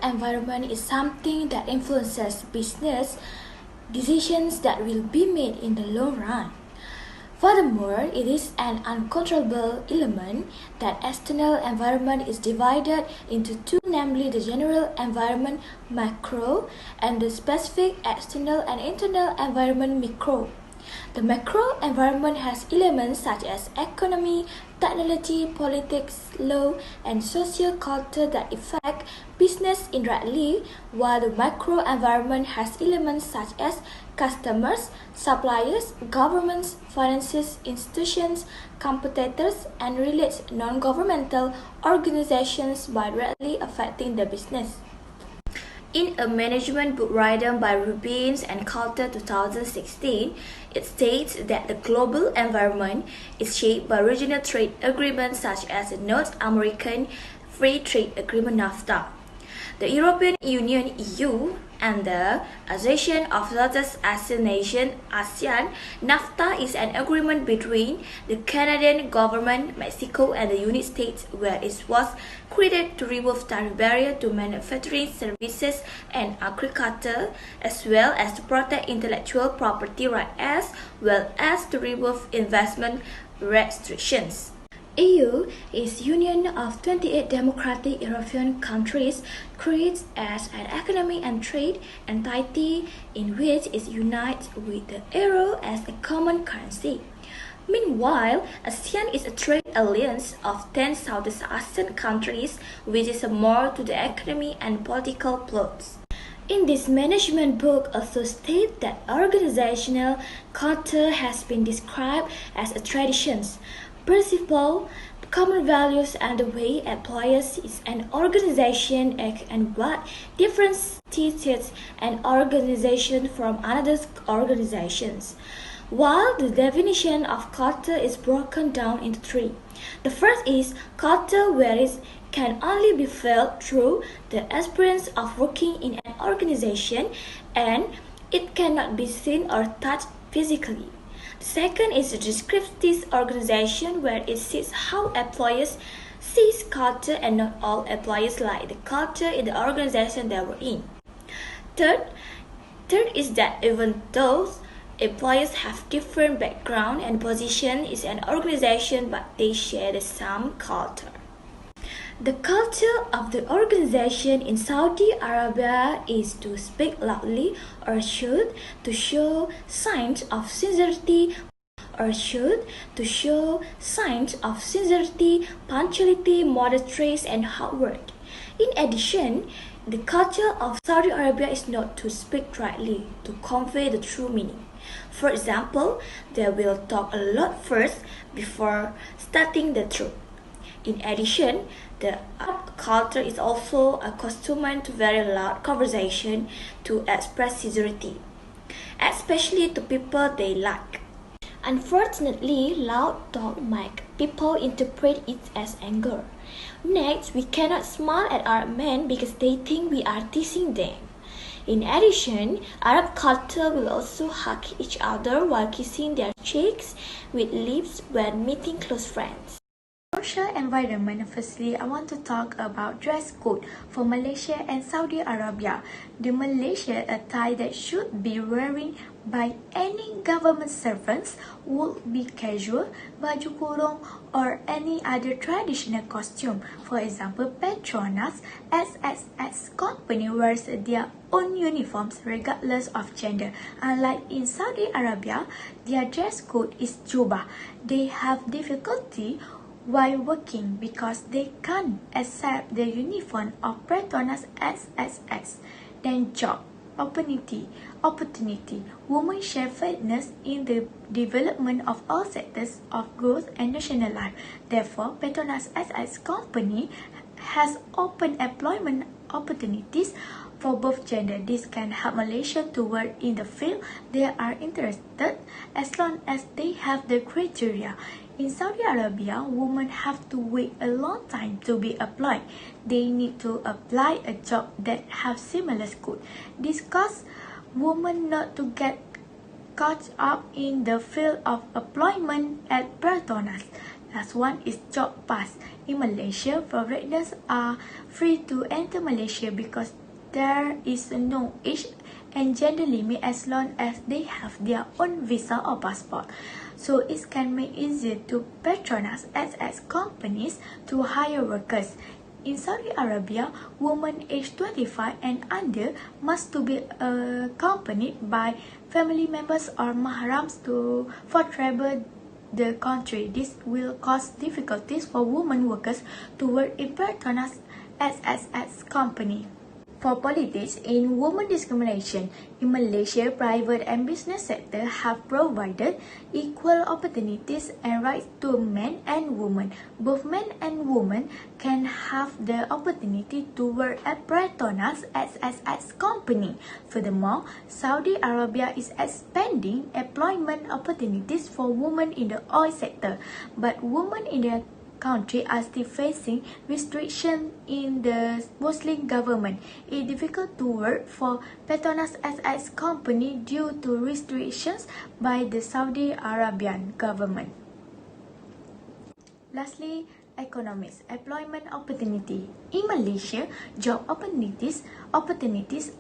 environment is something that influences business decisions that will be made in the long run. Furthermore, it is an uncontrollable element. That external environment is divided into two, namely the general environment macro and the specific external and internal environment micro. The macro environment has elements such as economy, technology, politics, law, and social culture that affect business indirectly, while the micro environment has elements such as customers, suppliers, governments, financial institutions, competitors, and related non-governmental organizations by directly affecting the business. In a management book written by Rubins and Coulter 2016, it states that the global environment is shaped by regional trade agreements such as the North American Free Trade Agreement NAFTA, the European Union (EU), and the Association of Southeast Asian Nations (ASEAN). NAFTA is an agreement between the Canadian government, Mexico, and the United States where it was created to remove tariff barriers to manufacturing, services, and agriculture, as well as to protect intellectual property rights, as well as to remove investment restrictions. EU is Union of 28 democratic European countries, created as an economic and trade entity in which it unites with the euro as a common currency. Meanwhile, ASEAN is a trade alliance of 10 Southeast Asian countries, which is more to the economy and political plots. In this management book also states that organizational culture has been described as a traditions, principle, common values, and the way employers is an organization and what differentiates an organization from other organizations. While the definition of culture is broken down into three. The first is culture, where it can only be felt through the experience of working in an organization and it cannot be seen or touched physically. The second is a descriptive organization, where it sees how employees see culture and not all employees like the culture in the organization they were in. Third is that even though employees have different background and position in an organization, but they share the same culture. The culture of the organization in Saudi Arabia is to speak loudly or should to show signs of sincerity punctuality, modesty, and hard work. In addition, the culture of Saudi Arabia is not to speak rightly, to convey the true meaning. For example, they will talk a lot first before starting the truth. In addition, the Arab culture is also accustomed to very loud conversation to express sincerity, especially to people they like. Unfortunately, loud talk make people interpret it as anger. Next, we cannot smile at Arab men because they think we are teasing them. In addition, Arab culture will also hug each other while kissing their cheeks with lips when meeting close friends. Social environment. Firstly, I want to talk about dress code for Malaysia and Saudi Arabia. The Malaysia attire that should be wearing by any government servants would be casual, baju kurung, or any other traditional costume. For example, Petronas SSS company wears their own uniforms regardless of gender. Unlike in Saudi Arabia, their dress code is jubah. They have difficulty while working because they can't accept the uniform of Petronas SSS. Then job opportunity. Women share fairness in the development of all sectors of growth and national life. Therefore, Petronas SSS company has open employment opportunities for both gender. This can help Malaysians to work in the field they are interested as long as they have the criteria. In Saudi Arabia, women have to wait a long time to be employed. They need to apply a job that have similar skills. This causes women not to get caught up in the field of employment at Petronas. Last one is job pass. In Malaysia, foreigners are free to enter Malaysia because there is no age and gender limit as long as they have their own visa or passport. So it can make it easier to patronize SS companies to hire workers. In Saudi Arabia, women aged 25 and under must to be accompanied by family members or mahrams for travel the country. This will cause difficulties for women workers to work in patronage SSS company. For politics in women discrimination, in Malaysia, private and business sector have provided equal opportunities and rights to men and women. Both men and women can have the opportunity to work at Petronas SSS company. Furthermore, Saudi Arabia is expanding employment opportunities for women in the oil sector, but women in the country are still facing restrictions in the Muslim government. It is difficult to work for Petronas SS company due to restrictions by the Saudi Arabian government. Lastly, economics, employment opportunity. In Malaysia, job opportunities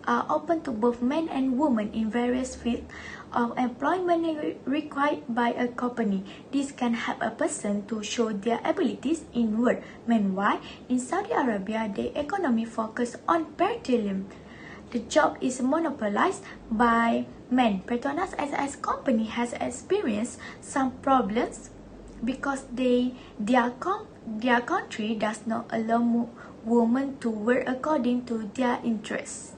are open to both men and women in various fields of employment required by a company. This can help a person to show their abilities in work. Meanwhile, in Saudi Arabia, the economy focuses on petroleum. The job is monopolized by men. Petronas SS company has experienced some problems because their country does not allow women to work according to their interests.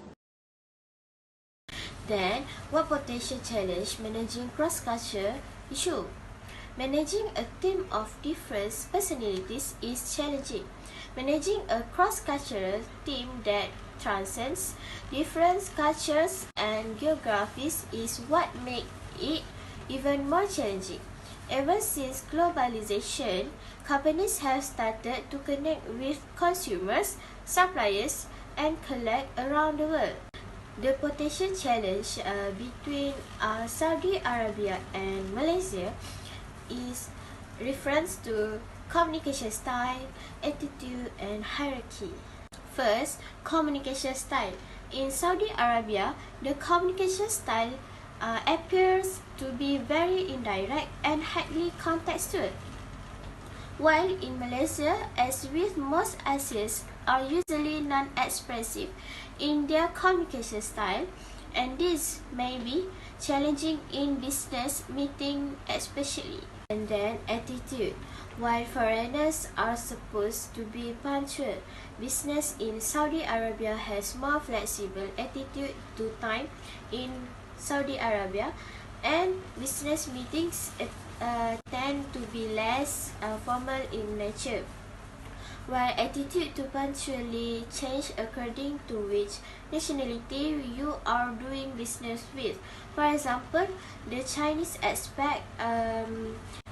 Then, what potential challenge managing cross-culture issue? Managing a team of different personalities is challenging. Managing a cross-cultural team that transcends different cultures and geographies is what makes it even more challenging. Ever since globalization, companies have started to connect with consumers, suppliers, and colleagues around the world. The potential challenge between Saudi Arabia and Malaysia is reference to communication style, attitude, and hierarchy. First, communication style. In Saudi Arabia, the communication style appears to be very indirect and highly contextual. While in Malaysia, as with most Asians, are usually non-expressive in their communication style, and this may be challenging in business meeting especially. And then attitude. While foreigners are supposed to be punctual, business in Saudi Arabia has more flexible attitude to time in Saudi Arabia, and business meetings tend to be less formal in nature. While attitude to punctually change according to which nationality you are doing business with. For example, the Chinese expect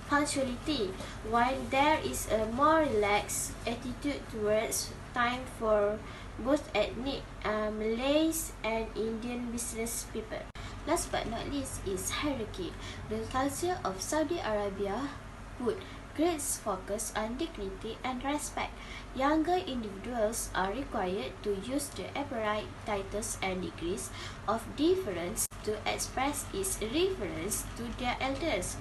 punctuality, while there is a more relaxed attitude towards time for both ethnic Malays and Indian business people. Last but not least is hierarchy. The culture of Saudi Arabia put great focus on dignity and respect. Younger individuals are required to use the appropriate titles and degrees of deference to express its reverence to their elders,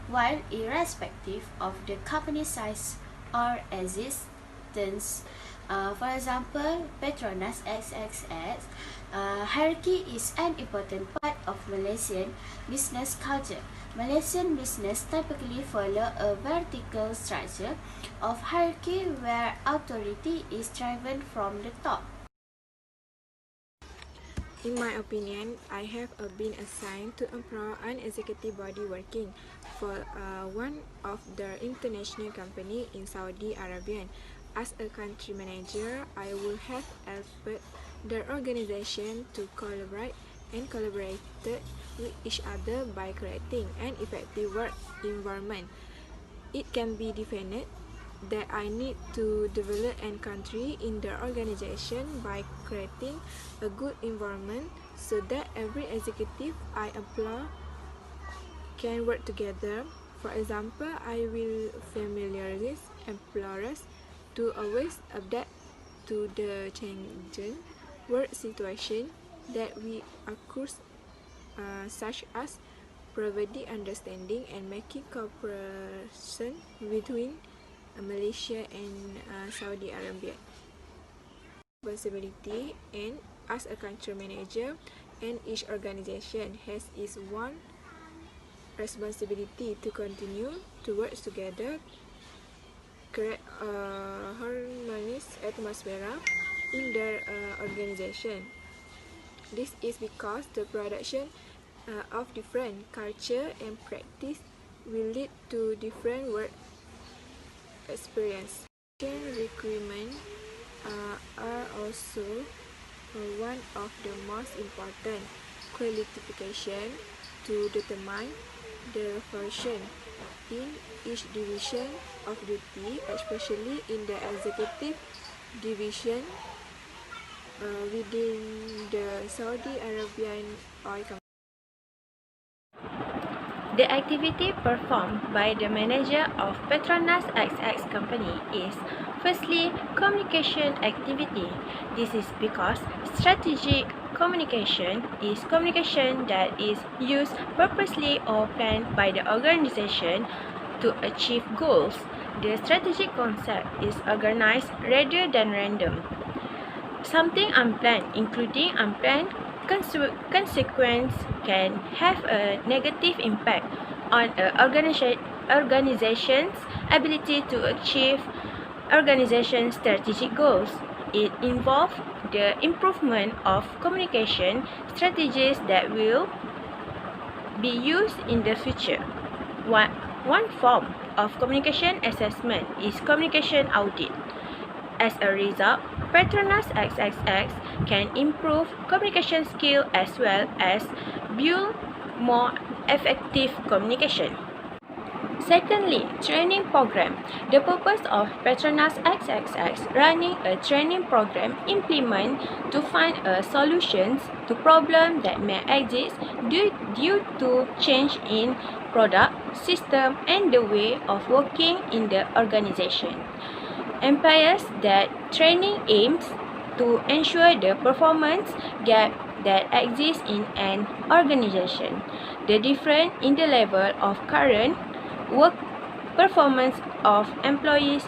while irrespective of the company size or existence. For example, Petronas XXX hierarchy is an important part of Malaysian business culture. Malaysian business typically follow a vertical structure of hierarchy where authority is driven from the top. In my opinion, I have been assigned to empower an executive body working for one of the international company in Saudi Arabia. As a country manager, I will have helped the organization to collaborate with each other by creating an effective work environment. It can be defined that I need to develop a country in the organization by creating a good environment so that every executive I employ can work together For example, I will familiarize employers to always adapt to the changing work situation that we occurs, such as providing understanding and making cooperation between Malaysia and Saudi Arabia. Responsibility, and as a country manager, and each organization has its one responsibility to continue to work together, create a harmonious atmosphere in their organization. This is because the production of different culture and practice will lead to different work experience. Requirements are also one of the most important qualifications to determine the function in each division of duty, especially in the executive division within the Saudi Arabian oil company. The activity performed by the manager of Petronas XX company is firstly communication activity. This is because strategic communication is communication that is used purposely or planned by the organization to achieve goals. The strategic concept is organized rather than random. Something unplanned, including unplanned consequence, can have a negative impact on an organization's ability to achieve organization's strategic goals. It involves the improvement of communication strategies that will be used in the future. One form of communication assessment is communication audit. As a result, Petronas XXX can improve communication skill as well as build more effective communication. Secondly, training program. The purpose of Petronas XXX running a training program implement to find solutions to problems that may exist due to change in product, system, and the way of working in the organization. Employers that training aims to ensure the performance gap that exists in an organization. The difference in the level of current work performance of employees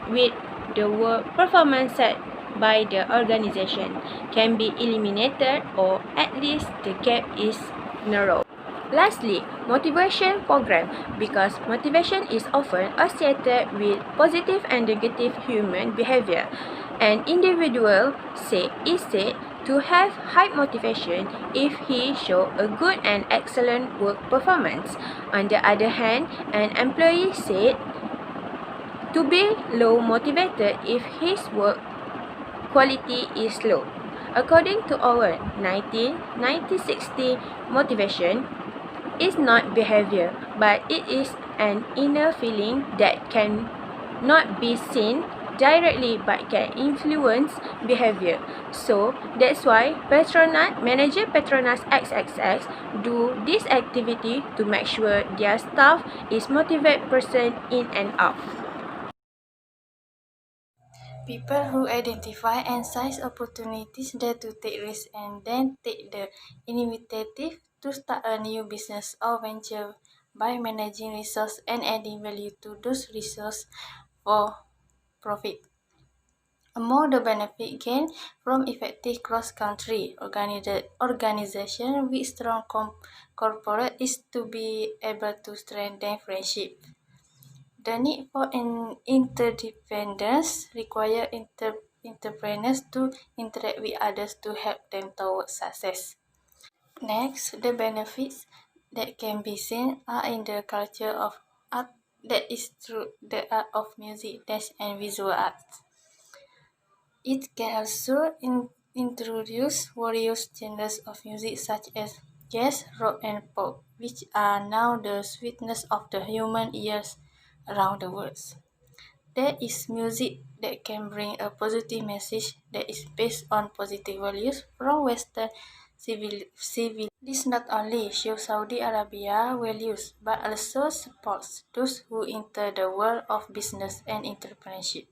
with the work performance set by the organization can be eliminated, or at least the gap is narrowed. Lastly, motivation program, because motivation is often associated with positive and negative human behavior. An individual is said to have high motivation if he shows a good and excellent work performance. On the other hand, an employee said to be low motivated if his work quality is low. According to our 1960 motivation is not behavior, but it is an inner feeling that can not be seen directly but can influence behavior. So that's why manager Petronas XXX do this activity to make sure their staff is motivated person in and out. People who identify and seize opportunities, dare to take risks, and then take the initiative to start a new business or venture by managing resources and adding value to those resources for profit. Among the benefits gained from effective cross-country organization with strong corporate is to be able to strengthen friendship. The need for an interdependence requires entrepreneurs to interact with others to help them towards success. Next, the benefits that can be seen are in the culture of art, that is through the art of music, dance, and visual arts. It can also introduce various genres of music such as jazz, rock, and pop, which are now the sweetness of the human ears around the world. There is music that can bring a positive message that is based on positive values from Western civil. This not only shows Saudi Arabia values, but also supports those who enter the world of business and entrepreneurship.